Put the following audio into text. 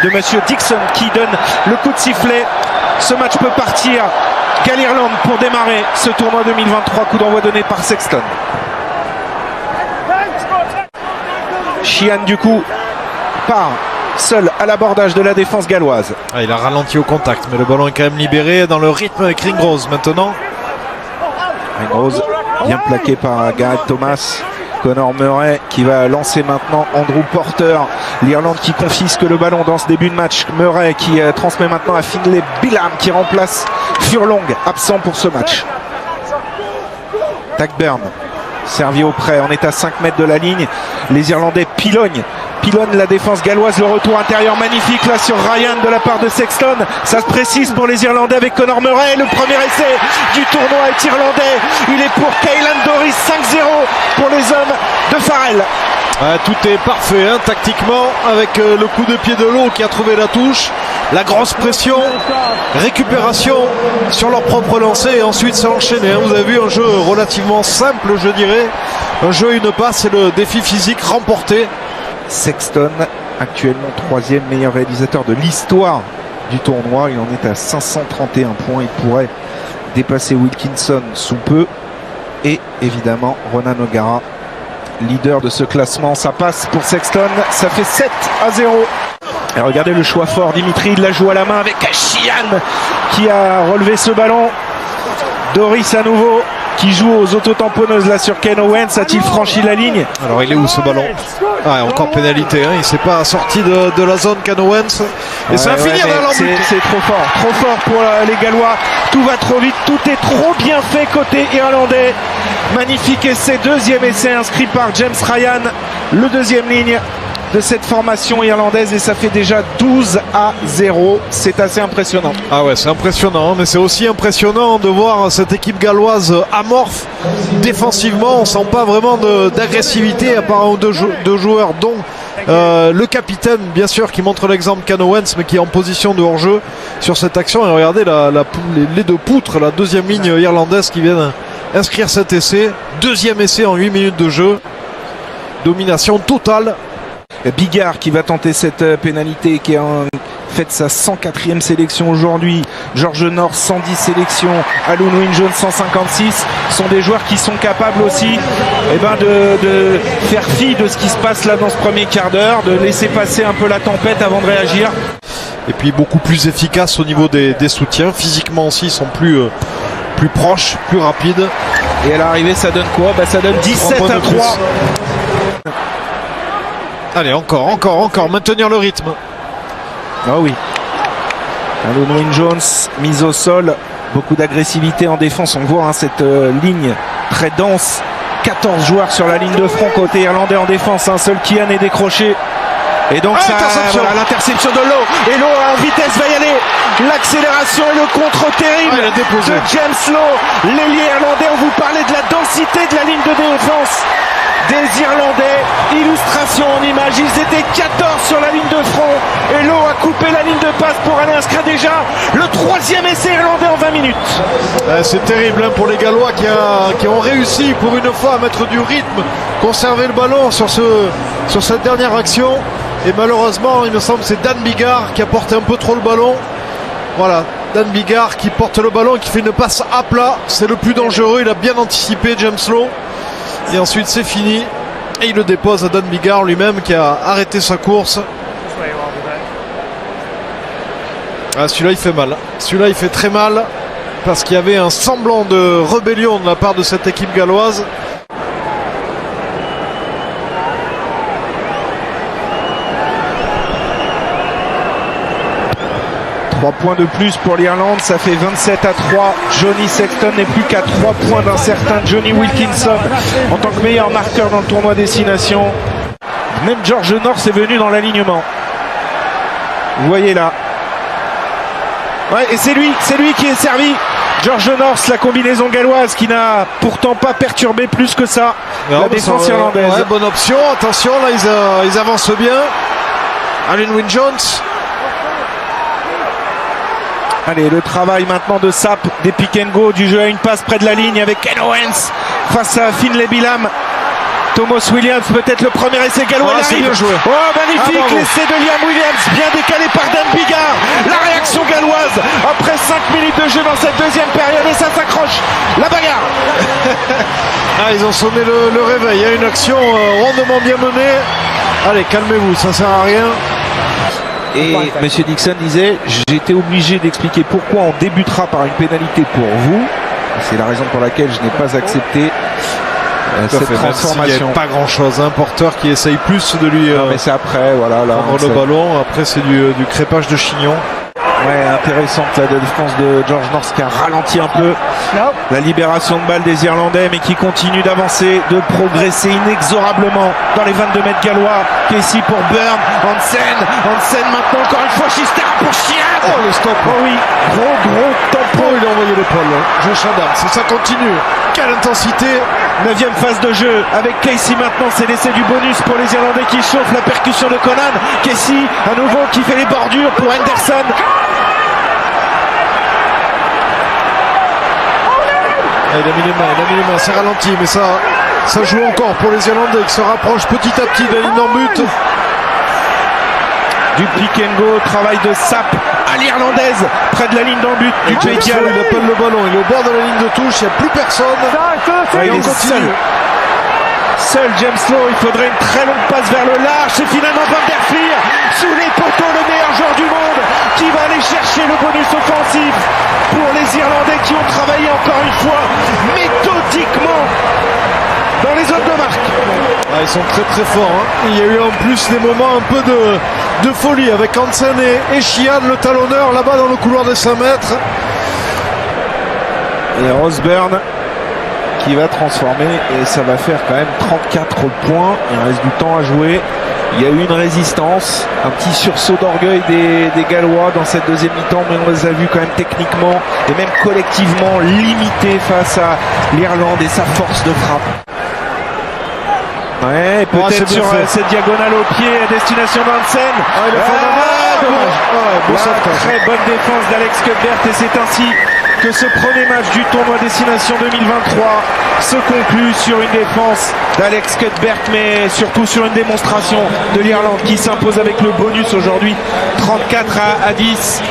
de monsieur Dixon qui donne le coup de sifflet. Ce match peut partir Galirland pour démarrer ce tournoi 2023. Coup d'envoi donné par Sexton. Sheehan du coup part seul à l'abordage de la défense galloise. Il a ralenti au contact, mais le ballon est quand même libéré dans le rythme avec Ringrose maintenant. Ringrose bien plaqué par Gareth Thomas. Conor Murray qui va lancer maintenant Andrew Porter. L'Irlande qui confisque le ballon dans ce début de match. Murray qui transmet maintenant à Finlay Bilham qui remplace Furlong, absent pour ce match. Tackburn servi au près, on est à 5 mètres de la ligne. Les Irlandais pilonnent la défense galloise. Le retour intérieur magnifique là sur Ryan de la part de Sexton. Ça se précise pour les Irlandais avec Conor Murray. Le premier essai du tournoi est irlandais. Il est pour Caelan Doris. 5-0 pour les hommes de Farrell. Tout est parfait tactiquement avec le coup de pied de l'eau qui a trouvé la touche. La grosse pression, récupération sur leur propre lancer et ensuite ça enchaîné. Vous avez vu un jeu relativement simple, je dirais. Un jeu, une passe et le défi physique remporté. Sexton, actuellement 3e meilleur réalisateur de l'histoire du tournoi. Il en est à 531 points. Il pourrait dépasser Wilkinson sous peu. Et évidemment, Ronan O'Gara, leader de ce classement. Ça passe pour Sexton. Ça fait 7-0. Et regardez le choix fort. Dimitri, il la joue à la main avec Sheehan qui a relevé ce ballon. Doris à nouveau qui joue aux autotamponneuses là sur Ken Owens. A-t-il franchi la ligne? Alors il est où ce ballon? Encore pénalité, il s'est pas sorti de la zone Ken Owens. Et ça va finir dans l'embut. C'est trop fort pour les Gallois. Tout va trop vite, tout est trop bien fait côté irlandais. Magnifique essai, deuxième essai inscrit par James Ryan, le deuxième ligne de cette formation irlandaise, et ça fait déjà 12-0. C'est assez impressionnant. C'est impressionnant, mais c'est aussi impressionnant de voir cette équipe galloise amorphe défensivement. On sent pas vraiment d'agressivité à part un ou deux joueurs, dont le capitaine bien sûr qui montre l'exemple, Ken Owens, mais qui est en position de hors-jeu sur cette action. Et regardez les deux poutres, la deuxième ligne irlandaise qui viennent inscrire cet essai. Deuxième essai en 8 minutes de jeu. Domination totale. Bigard qui va tenter cette pénalité, qui a fait sa 104e sélection aujourd'hui. George North 110 sélections. Alun Wyn-Jones 156. Sont des joueurs qui sont capables aussi de faire fi de ce qui se passe là dans ce premier quart d'heure, de laisser passer un peu la tempête avant de réagir. Et puis beaucoup plus efficaces au niveau des soutiens. Physiquement aussi, ils sont plus proches, plus rapides. Et à l'arrivée, ça donne quoi? Ça donne 17-3. Allez, encore, maintenir le rythme. Ah oui. Alun Wyn-Jones, mise au sol, beaucoup d'agressivité en défense. On voit cette ligne très dense. 14 joueurs sur la ligne de front côté irlandais en défense. Un seul Kian est décroché. Et donc l'interception de Lowe. Et Lowe en vitesse va y aller. L'accélération et le contre terrible de James Lowe. L'ailier irlandais, on vous parlait de la densité de la ligne de défense des Irlandais. Illustration en image, ils étaient 14 sur la ligne de front et Lowe a coupé la ligne de passe pour aller inscrire déjà le 3e essai irlandais en 20 minutes. C'est terrible pour les Gallois qui ont réussi pour une fois à mettre du rythme, conserver le ballon sur cette dernière action. Et malheureusement, il me semble que c'est Dan Biggar qui a porté un peu trop le ballon. Voilà, Dan Biggar qui porte le ballon et qui fait une passe à plat. C'est le plus dangereux, il a bien anticipé James Lowe. Et ensuite c'est fini. Et il le dépose à Dan Biggar lui-même qui a arrêté sa course. Celui-là il fait mal. Celui-là il fait très mal. Parce qu'il y avait un semblant de rébellion de la part de cette équipe galloise. Points de plus pour l'Irlande, ça fait 27-3. Johnny Sexton n'est plus qu'à 3 points d'un certain Johnny Wilkinson en tant que meilleur marqueur dans le tournoi Destination. Même George North est venu dans l'alignement. Vous voyez là. Et c'est lui qui est servi. George North, la combinaison galloise qui n'a pourtant pas perturbé plus que ça la défense irlandaise. Bonne option, attention là ils avancent bien. Alun Wyn-Jones. Allez, le travail maintenant de Sapp, des pick and go, du jeu à une passe près de la ligne avec Ken Owens face à Finlay Bilham. Thomas Williams, peut-être le premier essai gallois. Ah, c'est bien joué. Oh, magnifique, bravo. l'essai de Liam Williams, bien décalé par Dan Bigard. La réaction galloise après 5 minutes de jeu dans cette deuxième période et ça s'accroche. La bagarre. Ah, ils ont sonné le réveil. Il y a une action rondement bien menée. Allez, calmez-vous, ça sert à rien. Et Monsieur Dixon disait, j'ai été obligé d'expliquer pourquoi on débutera par une pénalité pour vous. C'est la raison pour laquelle je n'ai pas accepté cette transformation. Il n'y a pas grand chose, un porteur qui essaye plus de lui non, mais c'est après, voilà, là, prendre le ballon. Après, c'est du crépage de chignon. Ouais, intéressante la défense de George North qui a ralenti un peu la libération de balle des Irlandais, mais qui continue d'avancer, de progresser inexorablement dans les 22 mètres gallois. Casey pour Burn, Hansen maintenant encore une fois Chister pour Chiad. Oh, le stop. Oh oui, gros tampon. Il a envoyé l'épaule. Joe Shadam, ça continue. Quelle intensité. 9e phase de jeu avec Casey maintenant, c'est l'essai du bonus pour les Irlandais qui chauffent, la percussion de Conan. Casey à nouveau qui fait les bordures pour Henderson. Il a mis les mains, c'est ralenti, mais ça joue encore pour les Irlandais qui se rapprochent petit à petit de la ligne en but. Du pick and go, travail de sape à l'irlandaise, près de la ligne d'en but du Pays de Galles. Il appelle le ballon, il est au bord de la ligne de touche, il n'y a plus personne. Ouais, il est seul James Lowe, il faudrait une très longue passe vers le large. C'est finalement Van der Flier sous les poteaux, le meilleur joueur du monde, qui va aller chercher le bonus offensif pour les Irlandais qui ont travaillé encore une fois méthodiquement dans les zones de marque. Ah, ils sont très forts. Hein. Il y a eu en plus des moments un peu de folie avec Hansen et Chiad, le talonneur, là-bas dans le couloir des 5 mètres. Et Roseburn qui va transformer et ça va faire quand même 34 points. Il reste du temps à jouer. Il y a eu une résistance, un petit sursaut d'orgueil des Gallois dans cette deuxième mi-temps, mais on les a vus quand même techniquement et même collectivement limités face à l'Irlande et sa force de frappe. Ouais, peut-être sur cette diagonale au pied à destination d'Hansen. Très bonne défense d'Alex Cuthbert et c'est ainsi que ce premier match du tournoi Destination 2023 se conclut sur une défense d'Alex Cuthbert, mais surtout sur une démonstration de l'Irlande qui s'impose avec le bonus aujourd'hui 34 à 10.